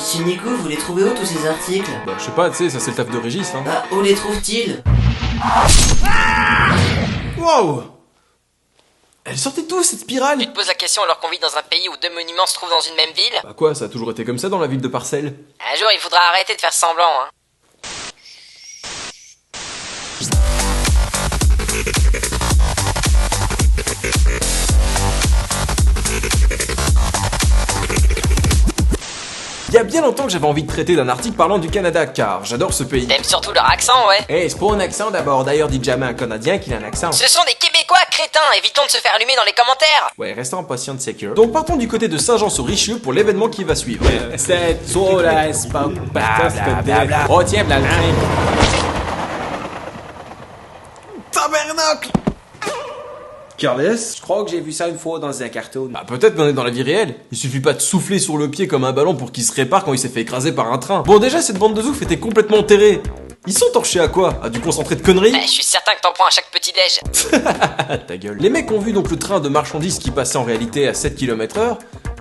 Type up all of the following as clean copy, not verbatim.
Si Nico, vous les trouvez où tous ces articles? Bah je sais pas, tu sais, ça c'est le taf de Régis, hein. Bah, où les trouve-t-il? Waouh! Elle sortait d'où cette spirale? Tu te poses la question alors qu'on vit dans un pays où deux monuments se trouvent dans une même ville? Bah quoi, ça a toujours été comme ça dans la ville de Parcelles? Un jour, il faudra arrêter de faire semblant, hein. Il y a bien longtemps que j'avais envie de traiter d'un article parlant du Canada, car j'adore ce pays. T'aimes surtout leur accent, ouais. Eh, c'est pas un accent d'abord, d'ailleurs dites jamais à un Canadien qu'il a un accent. Ce sont des Québécois, crétins, évitons de se faire allumer dans les commentaires. Ouais, restons impatients de secure. Donc partons du côté de Saint-Jean-sur-Richelieu pour l'événement qui va suivre. C'est tout là, c'est pas Blablabla. Oh tiens, blablabla. Tabernacle! Carles? Je crois que j'ai vu ça une fois dans un cartoon. Bah peut-être qu'on est dans la vie réelle. Il suffit pas de souffler sur le pied comme un ballon pour qu'il se répare quand il s'est fait écraser par un train. Bon déjà cette bande de zouf était complètement enterrée. Ils sont torchés à quoi? À du concentré de conneries? Je suis certain que t'en prends à chaque petit déj. Ta gueule. Les mecs ont vu donc le train de marchandises qui passait en réalité à 7 km/h.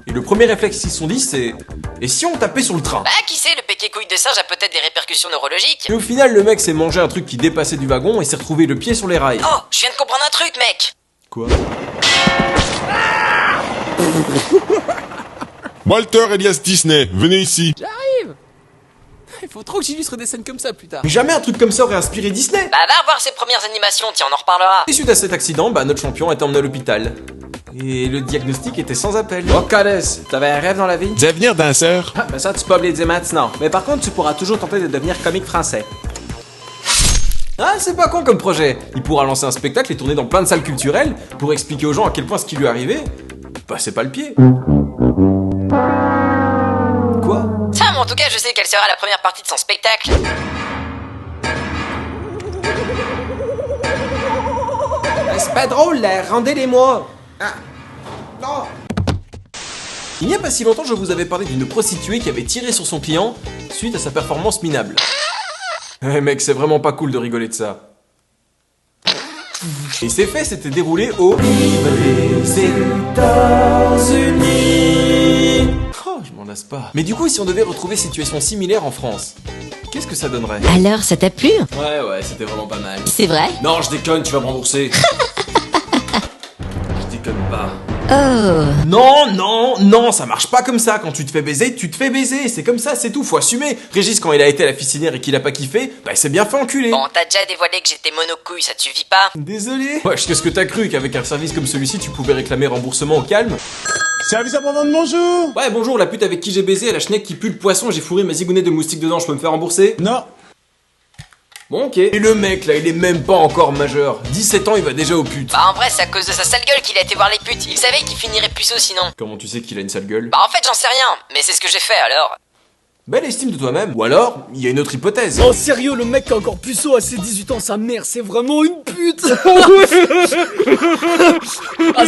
Et le premier réflexe qu'ils se sont dit c'est... Et si on tapait sur le train? Bah qui sait, le péqué couille de singe a peut-être des répercussions neurologiques. Et au final le mec s'est mangé un truc qui dépassait du wagon et s'est retrouvé le pied sur les rails. Oh, je viens de comprendre un truc, mec. Quoi? Walter Elias Disney, venez ici. J'arrive. Il faut trop que j'illustre des scènes comme ça plus tard. Mais jamais un truc comme ça aurait inspiré Disney! Bah va voir ses premières animations, tiens, on en reparlera. Et suite à cet accident, bah notre champion a été emmené à l'hôpital. Et le diagnostic était sans appel. Oh Calès, t'avais un rêve dans la vie? Devenir danseur. Ah, ben ça tu peux pas me le dire maintenant. Mais par contre tu pourras toujours tenter de devenir comique français. Ah, c'est pas con comme projet. Il pourra lancer un spectacle et tourner dans plein de salles culturelles pour expliquer aux gens à quel point ce qui lui est arrivé, bah c'est pas le pied. Quoi? Ça, mais en tout cas, je sais quelle sera la première partie de son spectacle. C'est pas drôle là, rendez-les-moi. Ah. Non. Il n'y a pas si longtemps, je vous avais parlé d'une prostituée qui avait tiré sur son client suite à sa performance minable. Eh mec, c'est vraiment pas cool de rigoler de ça. Et ces faits s'étaient déroulés au... États-Unis. Oh, je m'en lasse pas. Mais du coup, si on devait retrouver situation similaire en France, qu'est-ce que ça donnerait? Alors, ça t'a plu? Ouais, c'était vraiment pas mal. C'est vrai? Non, je déconne, tu vas me rembourser. Je déconne pas. Oh. Non, ça marche pas comme ça. Quand tu te fais baiser, tu te fais baiser. C'est comme ça, c'est tout, faut assumer. Régis, quand il a été à la piscinière et qu'il a pas kiffé, bah il s'est bien fait enculer. Bon, t'as déjà dévoilé que j'étais monocouille, ça te suffit pas? Désolé. Wesh, qu'est-ce que t'as cru qu'avec un service comme celui-ci, tu pouvais réclamer remboursement au calme? Service après-vente, bonjour. Ouais, bonjour, la pute avec qui j'ai baisé, la schneck qui pue le poisson, j'ai fourré ma zigounette de moustique dedans, je peux me faire rembourser? Non. Bon, ok. Et le mec, là, il est même pas encore majeur. 17 ans, il va déjà aux putes. Bah en vrai, c'est à cause de sa sale gueule qu'il a été voir les putes. Il savait qu'il finirait puceau sinon. Comment tu sais qu'il a une sale gueule? Bah en fait, j'en sais rien, mais c'est ce que j'ai fait alors. Belle estime de toi-même. Ou alors, il y a une autre hypothèse. Oh sérieux, le mec qui a encore puceau à ses 18 ans, sa mère, c'est vraiment une pute. Ah,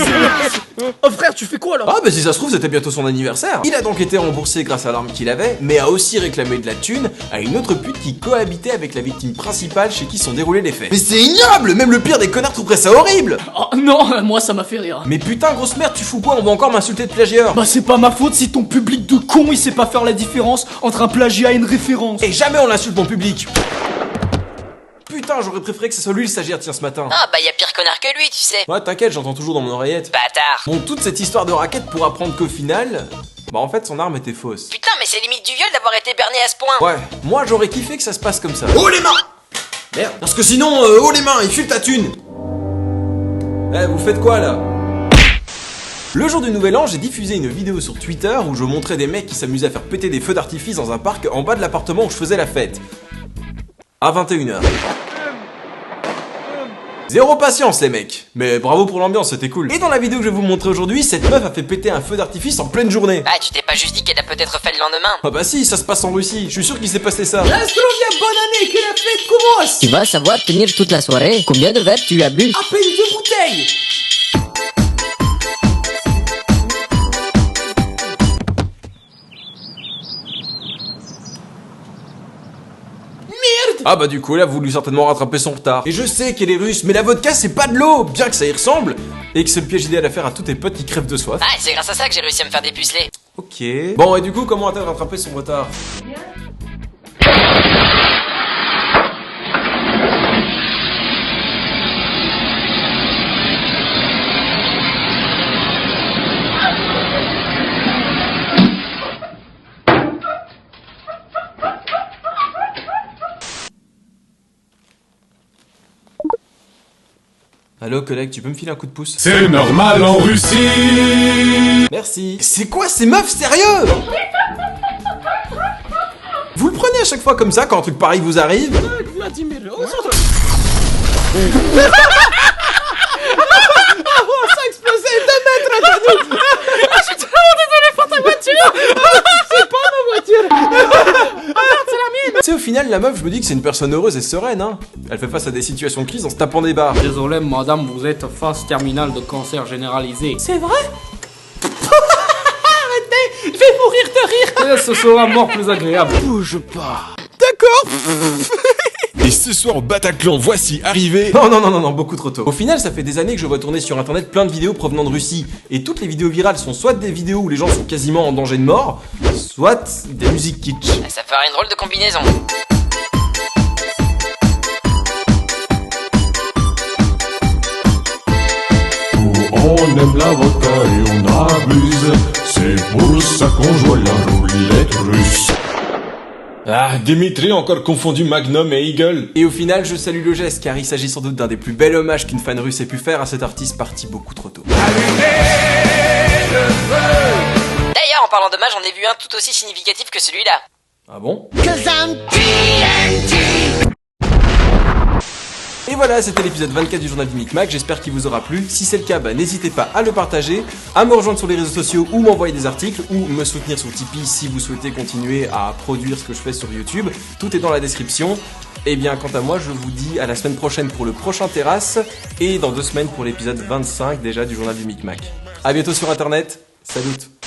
oh frère, tu fais quoi là? Ah bah si ça se trouve c'était bientôt son anniversaire. Il a donc été remboursé grâce à l'arme qu'il avait, mais a aussi réclamé de la thune à une autre pute qui cohabitait avec la victime principale chez qui sont déroulés les faits. Mais c'est ignoble! Même le pire des connards trouverait ça horrible! Oh non, moi ça m'a fait rire. Mais putain grosse merde, tu fous quoi? On va encore m'insulter de plagieur. Bah c'est pas ma faute si ton public de con il sait pas faire la différence entre un plagiat et une référence. Et jamais on insulte mon public. Putain, j'aurais préféré que ce soit lui le stagiaire tiens ce matin. Ah bah y'a pire connard que lui, tu sais. Ouais t'inquiète, j'entends toujours dans mon oreillette. Bâtard. Bon, toute cette histoire de raquette pour apprendre qu'au final... Bah en fait son arme était fausse. Putain, mais c'est limite du viol d'avoir été berné à ce point. Ouais, moi j'aurais kiffé que ça se passe comme ça. Oh les mains! Merde. Parce que sinon, oh les mains, il file ta thune. Eh, vous faites quoi là? Le jour du nouvel an, j'ai diffusé une vidéo sur Twitter où je montrais des mecs qui s'amusaient à faire péter des feux d'artifice dans un parc en bas de l'appartement où je faisais la fête. À 21h. Zéro patience les mecs. Mais bravo pour l'ambiance, c'était cool. Et dans la vidéo que je vais vous montrer aujourd'hui, cette meuf a fait péter un feu d'artifice en pleine journée. Ah, tu t'es pas juste dit qu'elle a peut-être fait le lendemain? Ah bah si, ça se passe en Russie, je suis sûr qu'il s'est passé ça. Astrovia, bonne année, que la fête commence. Tu vas savoir tenir toute la soirée. Combien de verres tu as bu? À peine 2 bouteilles. Ah bah du coup, elle a voulu certainement rattraper son retard. Et je sais qu'elle est russe, mais la vodka c'est pas de l'eau, bien que ça y ressemble. Et que c'est le piège idéal à faire à tous tes potes qui crèvent de soif. Ah, c'est grâce à ça que j'ai réussi à me faire dépuceler. Ok, Ok. Bon, et du coup, comment a-t-elle rattrapé son retard? Allô collègue, tu peux me filer un coup de pouce? C'est normal en Russie. Merci. C'est quoi ces meufs, sérieux? Vous le prenez à chaque fois comme ça quand un truc pareil vous arrive? Tu sais, au final, la meuf, je me dis que c'est une personne heureuse et sereine, hein. Elle fait face à des situations de crise en se tapant des barres. Désolé madame, vous êtes phase terminale de cancer généralisé. C'est vrai? Arrêtez, je vais mourir de rire. Et ce sera mort plus agréable. Et ce soir au Bataclan, voici arrivé... Non, beaucoup trop tôt. Au final, ça fait des années que je vois tourner sur internet plein de vidéos provenant de Russie. Et toutes les vidéos virales sont soit des vidéos où les gens sont quasiment en danger de mort, soit des musiques kitsch. Ça ferait une drôle de combinaison. On aime la vodka et on abuse. C'est pour ça qu'on joue à la roulette russe. Ah, Dimitri a encore confondu Magnum et Eagle. Et au final, je salue le geste car il s'agit sans doute d'un des plus bels hommages qu'une fan russe ait pu faire à cet artiste parti beaucoup trop tôt. D'ailleurs, en parlant d'hommage, j'en ai vu un tout aussi significatif que celui-là. Ah bon? Et voilà, c'était l'épisode 24 du journal du Micmac, j'espère qu'il vous aura plu. Si c'est le cas, n'hésitez pas à le partager, à me rejoindre sur les réseaux sociaux ou m'envoyer des articles, ou me soutenir sur Tipeee si vous souhaitez continuer à produire ce que je fais sur YouTube. Tout est dans la description. Et bien, quant à moi, je vous dis à la semaine prochaine pour le prochain Terrasse, et dans 2 semaines pour l'épisode 25 déjà du journal du Micmac. A bientôt sur internet, salut!